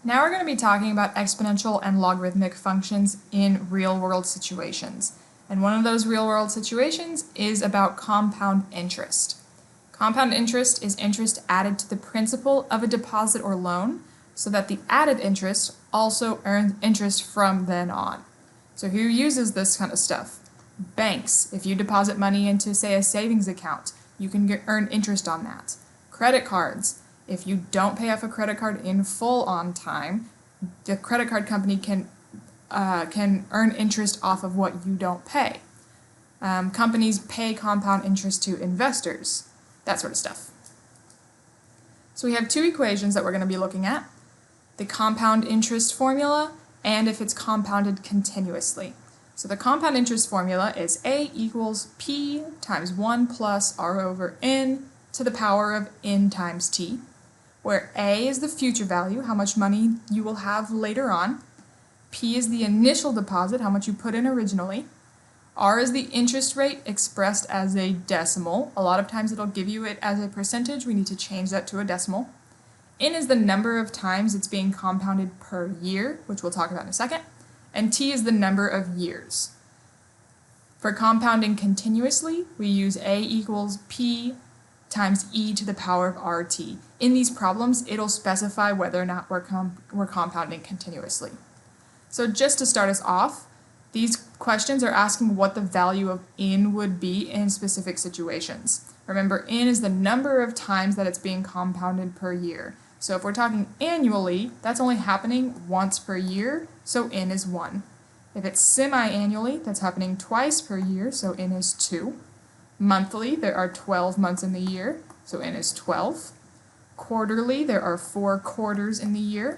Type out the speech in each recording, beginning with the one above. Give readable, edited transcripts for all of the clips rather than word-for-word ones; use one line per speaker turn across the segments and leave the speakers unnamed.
Now we're going to be talking about exponential and logarithmic functions in real-world situations. And one of those real-world situations is about compound interest. Compound interest is interest added to the principal of a deposit or loan, so that the added interest also earns interest from then on. So who uses this kind of stuff? Banks. If you deposit money into, say, a savings account, you can earn interest on that. Credit cards. If you don't pay off a credit card in full on time, the credit card company can earn interest off of what you don't pay. Companies pay compound interest to investors, that sort of stuff. So we have two equations that we're going to be looking at, the compound interest formula and if it's compounded continuously. So the compound interest formula is A equals P times 1 plus R over N to the power of N times T, where A is the future value, how much money you will have later on, P is the initial deposit, how much you put in originally, R is the interest rate expressed as a decimal. A lot of times it'll give you it as a percentage. We need to change that to a decimal. N is the number of times it's being compounded per year, which we'll talk about in a second. And T is the number of years. For compounding continuously, we use A equals P times e to the power of RT. In these problems, it'll specify whether or not we're compounding continuously. So just to start us off, these questions are asking what the value of n would be in specific situations. Remember, n is the number of times that it's being compounded per year. So if we're talking annually, that's only happening once per year, so n is 1. If it's semi-annually, that's happening twice per year, so n is 2. Monthly, there are 12 months in the year, so n is 12. Quarterly, there are 4 quarters in the year,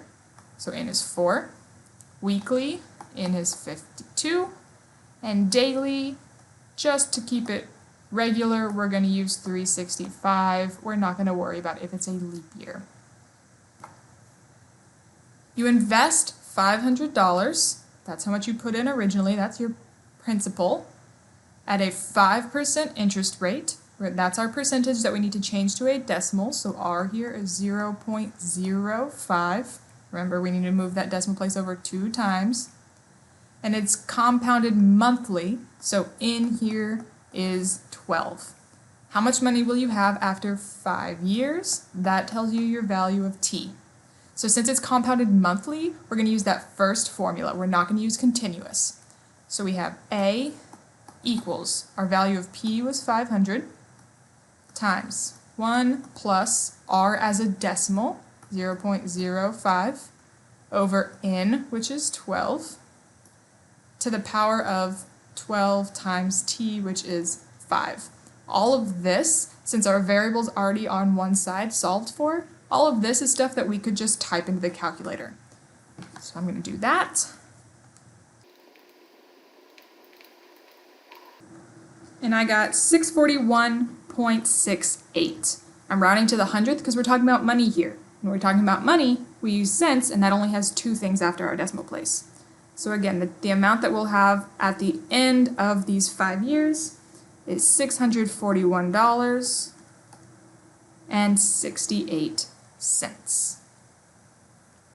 so n is 4. Weekly, n is 52. And daily, just to keep it regular, we're going to use 365. We're not going to worry about if it's a leap year. You invest $500. That's how much you put in originally. That's your principal. At a 5% interest rate, that's our percentage that we need to change to a decimal, so R here is 0.05. Remember, we need to move that decimal place over 2 times. And it's compounded monthly, so N here is 12. How much money will you have after 5 years? That tells you your value of T. So since it's compounded monthly, we're going to use that first formula. We're not going to use continuous. So we have A equals, our value of P was 500, times 1 plus R as a decimal, 0.05, over N, which is 12, to the power of 12 times T, which is 5. All of this, since our variable's already on one side solved for, all of this is stuff that we could just type into the calculator. So I'm going to do that. And I got 641.68. I'm rounding to the 100th because we're talking about money here. When we're talking about money, we use cents, and that only has 2 things after our decimal place. So again, the amount that we'll have at the end of these 5 years is $641.68.